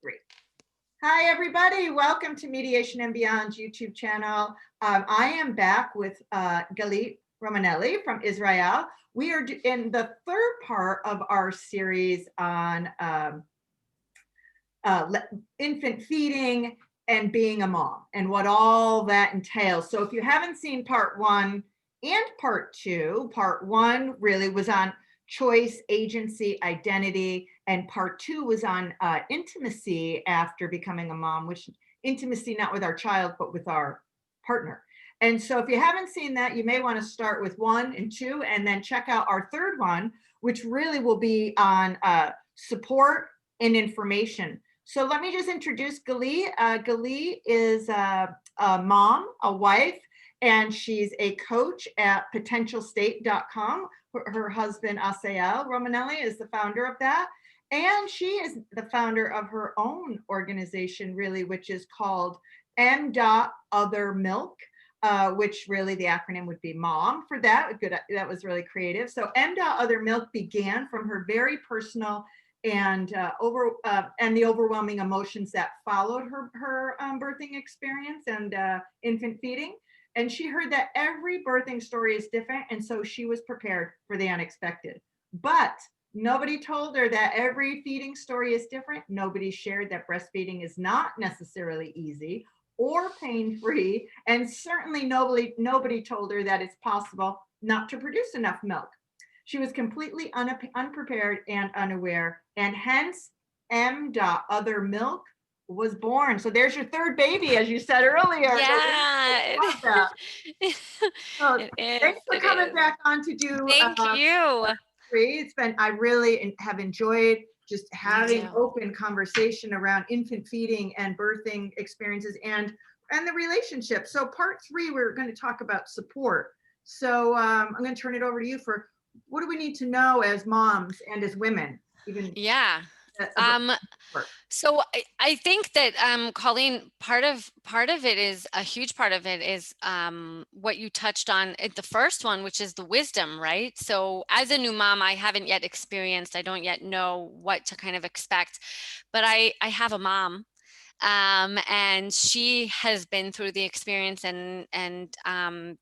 Great. Hi, everybody. Welcome to Mediation and Beyond's YouTube channel. I am back with Galit Romanelli from Israel. We are in the third part of our series on infant feeding and being a mom and what all that entails. So if you haven't seen part one and part two, part one really was on choice, agency, identity, and part two was on intimacy after becoming a mom, which intimacy not with our child, but with our partner. And so if you haven't seen that, you may want to start with one and two, and then check out our third one, which really will be on support and information. So let me just introduce Galit. Galit is a mom, a wife, and she's a coach at potentialstate.com. Her husband, Asael Romanelli, is the founder of that. And she is the founder of her own organization, really, which is called M.Other Milk, which really the acronym would be MOM for that. Good, that was really creative. So M.Other Milk began from her very personal and the overwhelming emotions that followed her birthing experience and infant feeding. And she heard that every birthing story is different, and so she was prepared for the unexpected. But nobody told her that every feeding story is different. Nobody shared that breastfeeding is not necessarily easy or pain-free, and certainly nobody told her that it's possible not to produce enough milk. She was completely unprepared and unaware, and hence M.Other Milk was born. So there's your third baby, as you said earlier. Yeah, So it is. thanks for It coming is. back on to do Thank you. three. I really have enjoyed just Me having too. open conversation around infant feeding and birthing experiences and the relationship. So part three, we're going to talk about support. So I'm going to turn it over to you for what do we need to know as moms and as women, even Yeah. about Um, support. so I think that Colleen, part of it is a huge part of it is what you touched on at the first one, which is the wisdom, right? So as a new mom, I haven't yet experienced, I don't yet know what to kind of expect, but I have a mom. And she has been through the experience, and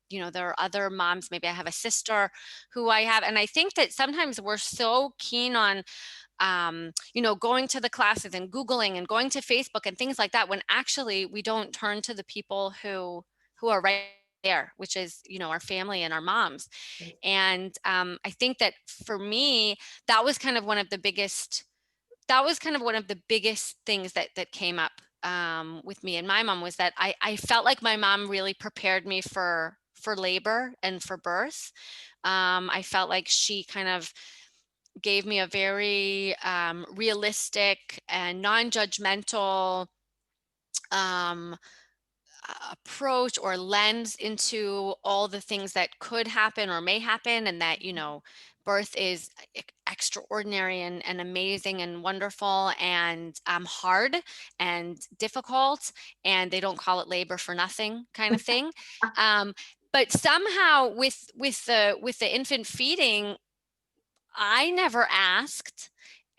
you know, there are other moms, maybe I have a sister who I have, and I think that sometimes we're so keen on you know, going to the classes and Googling and going to Facebook and things like that, when actually we don't turn to the people who are right there, which is, you know, our family and our moms. And I think that for me, that was kind of one of the biggest things that came up with me and my mom, was that I felt like my mom really prepared me for labor and for birth. I felt like she kind of gave me a very realistic and non-judgmental um, approach or lens into all the things that could happen or may happen, and that, you know, birth is extraordinary and amazing and wonderful and hard and difficult, and they don't call it labor for nothing, kind of thing. um, but somehow with the infant feeding, I never asked,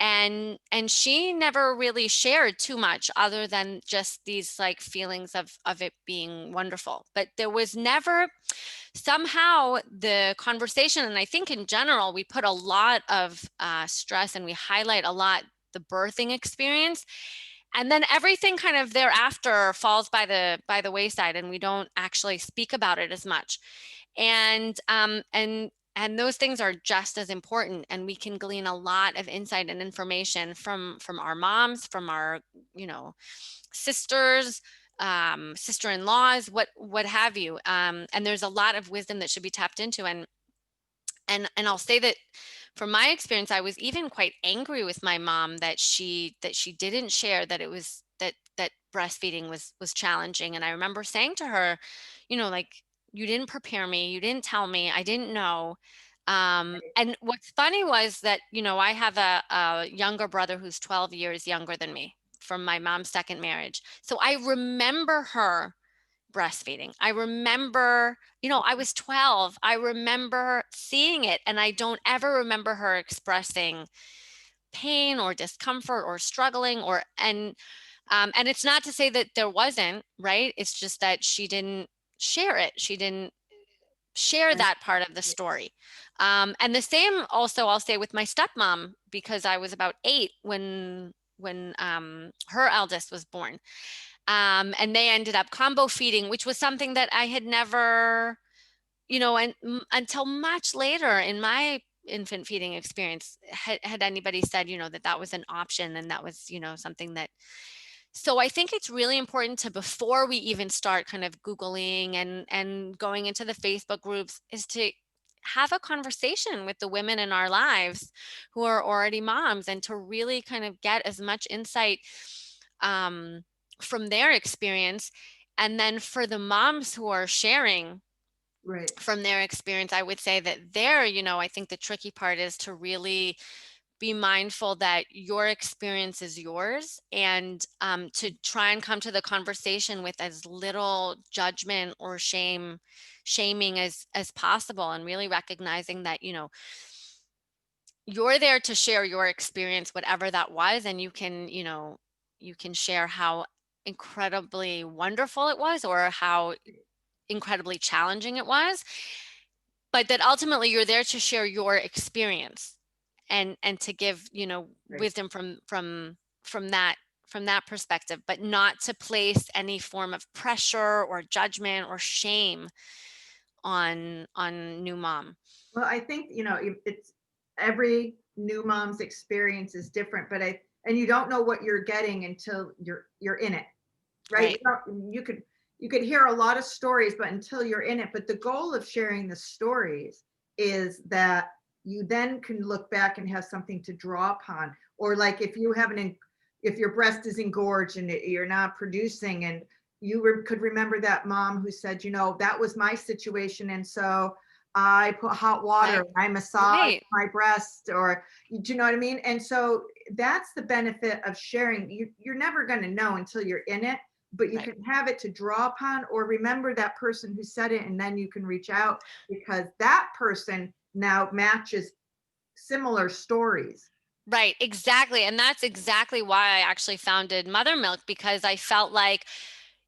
and she never really shared too much other than just these like feelings of it being wonderful. But there was never somehow the conversation, and I think in general we put a lot of stress and we highlight a lot the birthing experience, and then everything kind of thereafter falls by the wayside, and we don't actually speak about it as much. And those things are just as important, and we can glean a lot of insight and information from our moms, from our, you know, sisters, sister-in-laws, what have you. And there's a lot of wisdom that should be tapped into. And I'll say that from my experience, I was even quite angry with my mom that she didn't share that it was that breastfeeding was challenging. And I remember saying to her, you know, like, you didn't prepare me, you didn't tell me, I didn't know. And what's funny was that, you know, I have a younger brother who's 12 years younger than me from my mom's second marriage. So I remember her breastfeeding. I remember, you know, I was 12. I remember seeing it, and I don't ever remember her expressing pain or discomfort or struggling, and it's not to say that there wasn't, right? It's just that she didn't share it. She didn't share Right. that part of the story. And the same also I'll say with my stepmom, because I was about 8 when her eldest was born. And they ended up combo feeding, which was something that I had never, until much later in my infant feeding experience, had anybody said, that that was an option, and that was, something that. So I think it's really important to, before we even start kind of Googling and going into the Facebook groups, is to have a conversation with the women in our lives who are already moms, and to really kind of get as much insight um, from their experience. And then for the moms who are sharing Right. from their experience, I would say that there, I think the tricky part is to really be mindful that your experience is yours, and to try and come to the conversation with as little judgment or shaming as possible, and really recognizing that, you're there to share your experience, whatever that was, and you can share how incredibly wonderful it was, or how incredibly challenging it was, but that ultimately you're there to share your experience, and to give, Right. wisdom from that perspective, but not to place any form of pressure or judgment or shame on new mom. Well, I think, it's every new mom's experience is different, but and you don't know what you're getting until you're in it, right? Right. You could hear a lot of stories, but until you're in it. But the goal of sharing the stories is that you then can look back and have something to draw upon. Or like if your breast is engorged and you're not producing, and could remember that mom who said, that was my situation, and so I put hot water, Right. and I massage Right. my breast, or do you know what I mean? And so that's the benefit of sharing. You're never going to know until you're in it, but you Right. can have it to draw upon, or remember that person who said it, and then you can reach out because that person now matches similar stories. Right, exactly. And that's exactly why I actually founded Mother Milk, because I felt like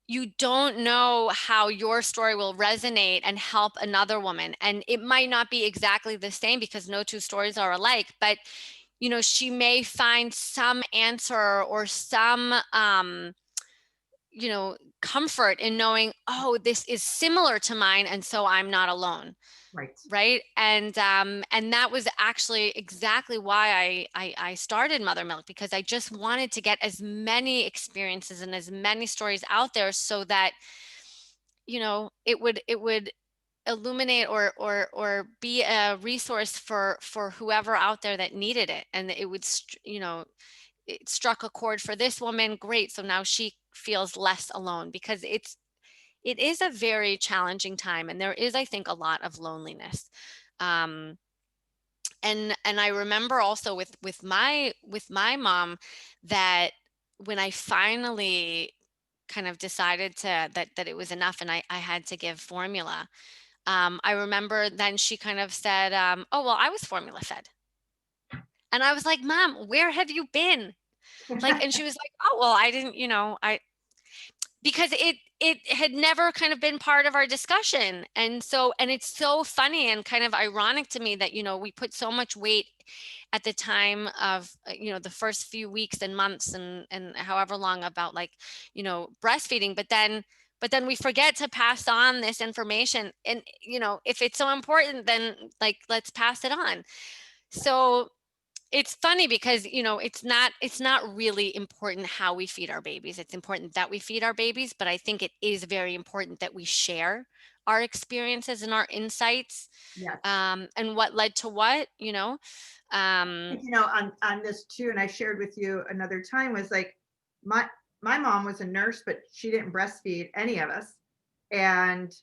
you don't know how your story will resonate and help another woman. And it might not be exactly the same, because no two stories are alike, but she may find some answer or some comfort in knowing, oh, this is similar to mine, and so I'm not alone. Right. Right. And that was actually exactly why I started Mother Milk, because I just wanted to get as many experiences and as many stories out there, so that, it would illuminate or be a resource for whoever out there that needed it. And it would, it struck a chord for this woman. Great. So now she feels less alone, because it is a very challenging time, and there is, I think, a lot of loneliness. Um, and I remember also with my mom, that when I finally kind of decided that it was enough, and I had to give formula. I remember then she kind of said, "Oh, well, I was formula fed," and I was like, "Mom, where have you been?" Like, and she was like, "Oh, well, I didn't, because it had never kind of been part of our discussion." And it's so funny and kind of ironic to me that, we put so much weight at the time of, the first few weeks and months and however long, about, like, breastfeeding, but then we forget to pass on this information. And, if it's so important, then, like, let's pass it on. So it's funny because, it's not really important how we feed our babies. It's important that we feed our babies, but I think it is very important that we share our experiences and our insights, Yes. and what led to what. Um, On this too, and I shared with you another time, was like my my mom was a nurse, but she didn't breastfeed any of us, and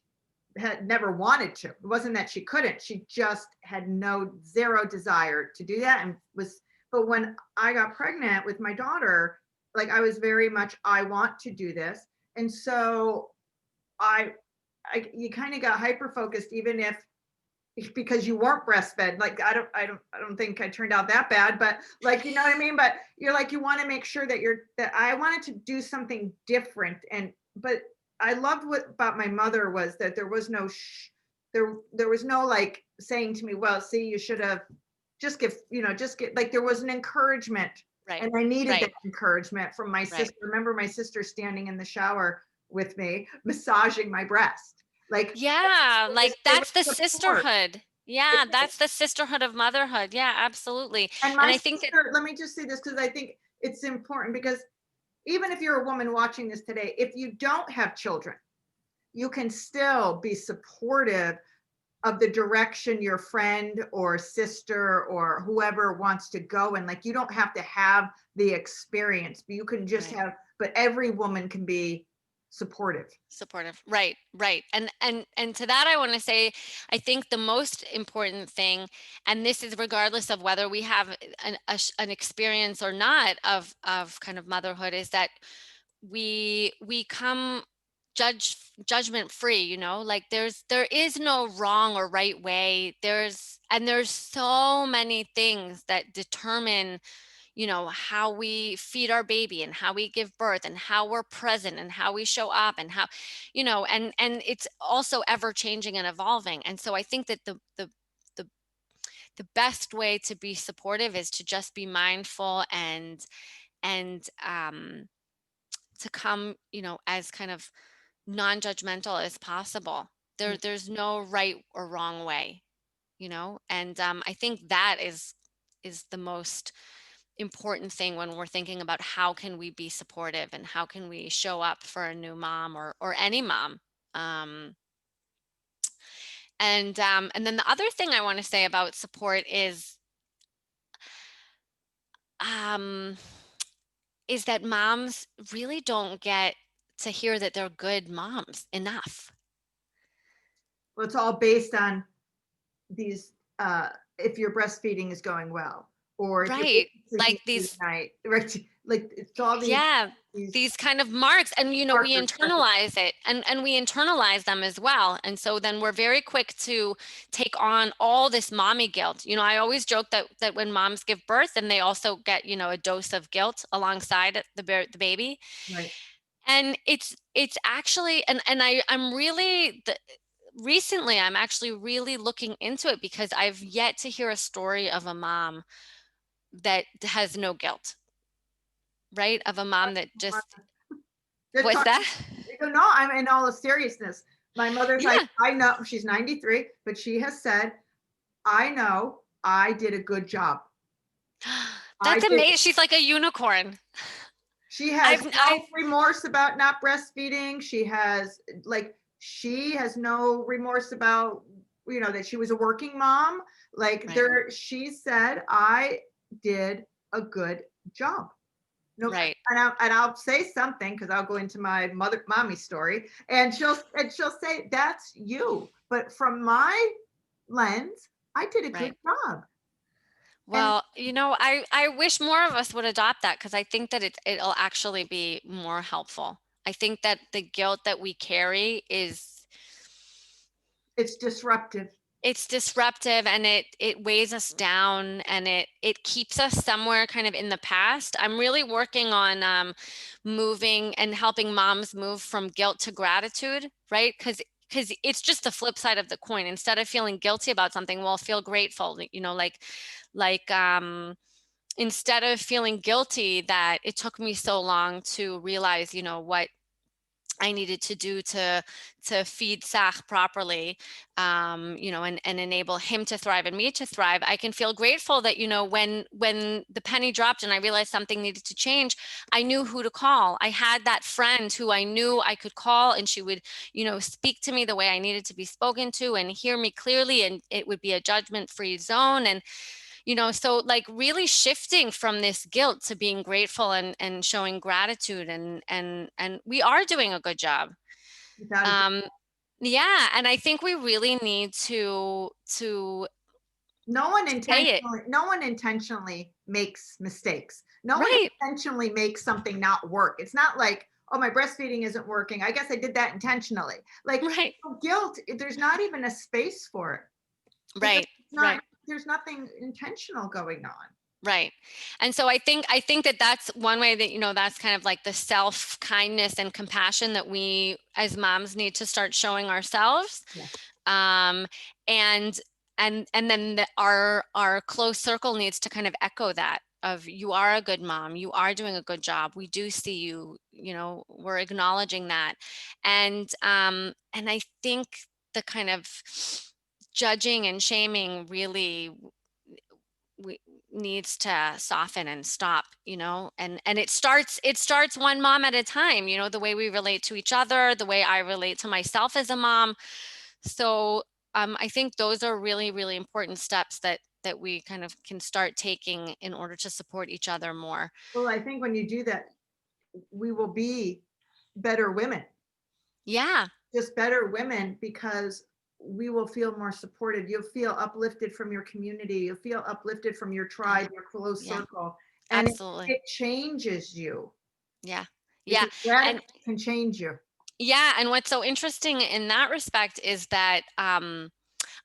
had never wanted to. It wasn't that she couldn't, she just had no zero desire to do that, and was but when I got pregnant with my daughter, like I was very much, I want to do this. And so I you kind of got hyper focused, even if because you weren't breastfed. Like, I don't think I turned out that bad, but like, you know what I mean? But you're like, you want to make sure that that I wanted to do something different. But I loved what about my mother was that there was no, there was no like saying to me, well, see, you should have just give, just get, like, there was an encouragement. Right. And I needed that Right. encouragement from my Right. sister. Remember my sister standing in the shower with me, massaging my breast. Like, Yeah, like there was that's the support. sisterhood. Yeah, that's the sisterhood of motherhood. Yeah, absolutely. And And my I think that sister, let me just say this because I think it's important, because even if you're a woman watching this today, if you don't have children, you can still be supportive of the direction your friend or sister or whoever wants to go. And like, you don't have to have the experience, but you can just right. have, but every woman can be supportive. Supportive. Right, right. And to that I want to say I think the most important thing, and this is regardless of whether we have an experience or not of kind of motherhood, is that we come judgment free, like there is no wrong or right way. There's so many things that determine how we feed our baby and how we give birth and how we're present and how we show up and how and it's also ever changing and evolving. And so I think that the the best way to be supportive is to just be mindful and to come as kind of non-judgmental as possible. There's no right or wrong way, and I think that is the most important thing when we're thinking about how can we be supportive and how can we show up for a new mom or any mom. um, and then the other thing I want to say about support um, is that moms really don't get to hear that they're good moms enough. Well, it's all based on these, if your breastfeeding is going well, or if your Right, baby's sleeping like through the these. night, right? Like, it's all Yeah, these these kind of marks, and we markers. internalize it, and we internalize them as well. And so then we're very quick to take on all this mommy guilt. I always joke that when moms give birth, and they also get, a dose of guilt alongside the baby. Right. And it's actually, I'm really recently I'm actually really looking into it, because I've yet to hear a story of a mom that has no guilt, right? Of a mom that just. They're What's talking, that? no, I'm in all seriousness. My mother's like, Yeah. I know she's 93, but she has said, I know I did a good job. I That's did. amazing. She's like a unicorn. She has I've no remorse about not breastfeeding. She has no remorse about, that she was a working mom. Like, Right, she said, I did a good job. No, right, and I'll say something because I'll go into my mommy story, and she'll say, that's you. But from my lens, I did a good right. job. And Well, I wish more of us would adopt that, because I think that it'll actually be more helpful. I think that the guilt that we carry it's disruptive. it's disruptive, and it weighs us down, and it keeps us somewhere kind of in the past. I'm really working on moving and helping moms move from guilt to gratitude, right? Because it's just the flip side of the coin. Instead of feeling guilty about something, well, feel grateful, like instead of feeling guilty that it took me so long to realize, what I needed to do to feed Sach properly, and enable him to thrive and me to thrive. I can feel grateful that, when the penny dropped and I realized something needed to change, I knew who to call. I had that friend who I knew I could call, and she would, speak to me the way I needed to be spoken to and hear me clearly, and it would be a judgment-free zone. And so like really shifting from this guilt to being grateful and showing gratitude, and we are doing a good job. Without a, um yeah, and I think we really need to say it. no one intentionally makes mistakes. No one Right. intentionally makes something not work. It's not like, oh, my breastfeeding isn't working, I guess I did that intentionally. Like, Right. guilt, there's not even a space for it. because Right. it's not, Right. there's nothing intentional going on. Right. And so I think that that's one way that, that's kind of like the self kindness and compassion that we as moms need to start showing ourselves. Yeah. Um, and, and then our close circle needs to kind of echo that of, you are a good mom, you are doing a good job. We do see you, we're acknowledging that. And I think the kind of judging and shaming really we needs to soften and stop, and it starts one mom at a time, the way we relate to each other, the way I relate to myself as a mom. So I think those are really, really important steps that we kind of can start taking in order to support each other more. Well, I think when you do that, we will be better women, Yeah. just better women, because we will feel more supported. You'll feel uplifted from your community. You'll feel uplifted from your Yeah. tribe, your close Yeah. circle, and Absolutely. it changes you, Yeah. Yeah. because And gratitude can change you. yeah, and what's so interesting in that respect is that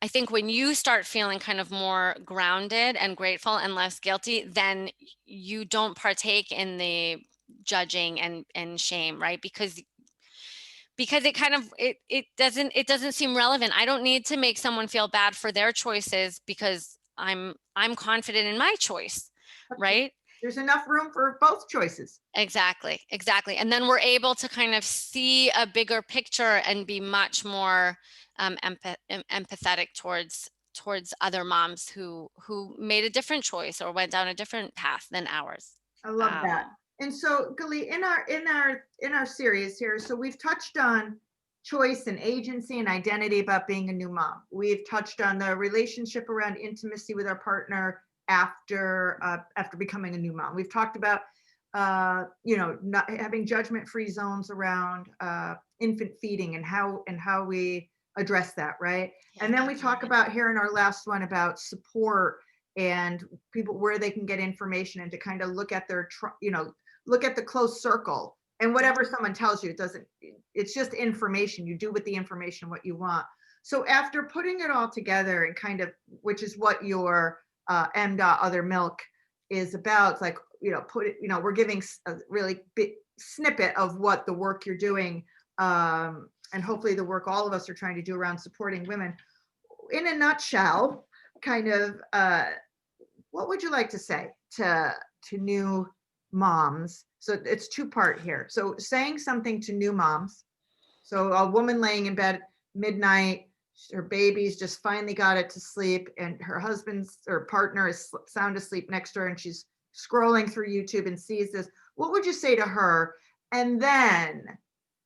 I think when you start feeling kind of more grounded and grateful and less guilty, then you don't partake in the judging and shame, right? Because it kind of it doesn't seem relevant. I don't need to make someone feel bad for their choices because I'm confident in my choice, right? There's enough room for both choices. Exactly, exactly. And then we're able to kind of see a bigger picture and be much more empathetic towards other moms who made a different choice or went down a different path than ours. I love that. Um, And so, Gali, in our series here, so we've touched on choice and agency and identity about being a new mom. We've touched on the relationship around intimacy with our partner after becoming a new mom. We've talked about not having judgment-free zones around infant feeding and how we address that, right? yeah, And then we talk definitely. about here in our last one about support and people where they can get information, and to kind of look at look at the close circle, and Yeah. whatever someone tells you, it's just information. You do with the information what you want. So after putting it all together and kind of, which is what your M.Other Milk is about, it's like, put it, we're giving a really big snippet of what the work you're doing, and hopefully the work all of us are trying to do around supporting women. In a nutshell, kind of, what would you like to say to new moms? So it's two-part here. So saying something to new moms. So a woman laying in bed midnight, her baby's just finally got it to sleep, and her husband's or partner is sound asleep next to her, and she's scrolling through YouTube and sees this. What would you say to her? And then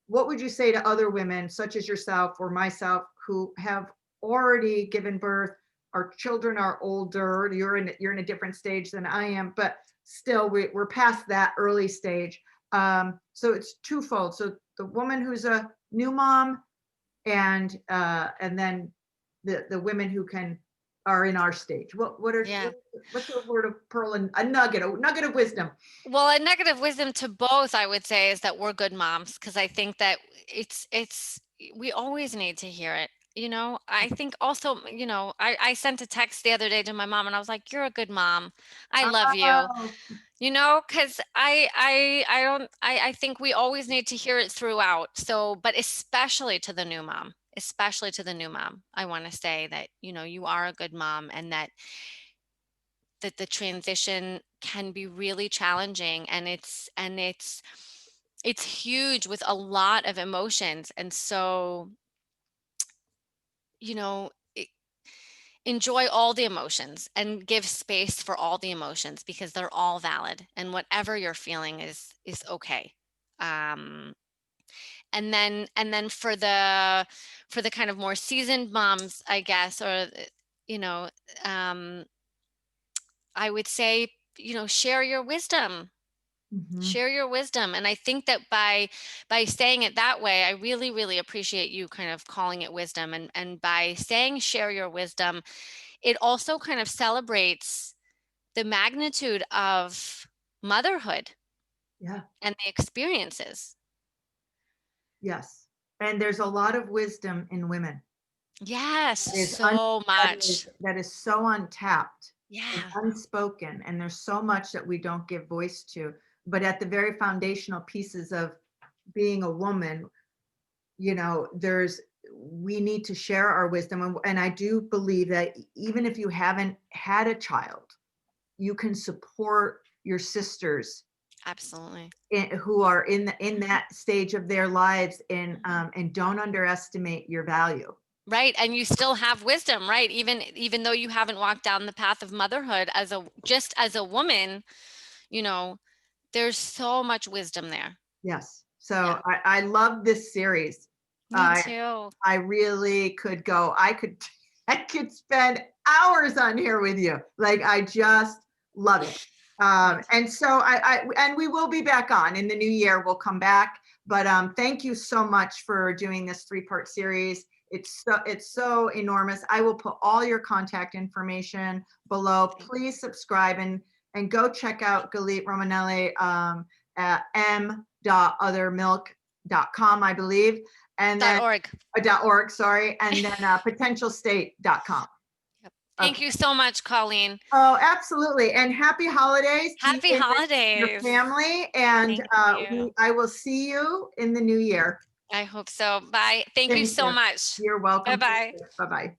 what would you say to other women, such as yourself or myself, who have already given birth? Our children are older. You're in a different stage than I am, but still we're past that early stage. So it's twofold. So the woman who's a new mom, and then the women who can are in our stage. Yeah. What's a word of pearl and a nugget of wisdom? Well, a negative wisdom to both, I would say, is that we're good moms, because I think that it's we always need to hear it. I think also, I sent a text the other day to my mom and I was like, "You're a good mom. I love you." Oh, Because I think we always need to hear it throughout. So, but especially to the new mom, I want to say that, you are a good mom, and that the transition can be really challenging, and it's huge with a lot of emotions. And so, you know e- enjoy all the emotions and give space for all the emotions, because they're all valid, and whatever you're feeling is okay. um and then for the kind of more seasoned moms, I guess, or you know um I would say, share your wisdom. mhm. Share your wisdom. And I think that by saying it that way, I really, really appreciate you kind of calling it wisdom. And by saying share your wisdom, it also kind of celebrates the magnitude of motherhood Yeah. and the experiences. Yes. And there's a lot of wisdom in women. Yes, is un so much. that is so untapped and Yeah, unspoken, and there's so much that we don't give voice to. But at the very foundational pieces of being a woman, there's we need to share our wisdom, and I do believe that even if you haven't had a child, you can support your sisters absolutely. who are in that stage of their lives, and don't underestimate your value. Right, and you still have wisdom, right? Even though you haven't walked down the path of motherhood just as a woman, you know, there's so much wisdom there. Yes. Yeah, So I love this series. me I too. I really could go. I could spend hours on here with you. Like, I just love it. Me too. And so and we will be back on in the new year. We'll come back. But thank you so much for doing this 3-part series. It's so enormous. I will put all your contact information below. Thank Please subscribe and go check out Galit Romanelli at m.othermilk.com, I believe. And then .org. .org, sorry, and then potentialstate.com. Yep. Okay. Thank you so much, Colleen. Oh, absolutely. And happy holidays to you Happy and your holidays. family. And Thank you. I will see you in the new year. I hope so. Bye. Thank you Thank so you. much. You're welcome. Bye-bye. Bye bye.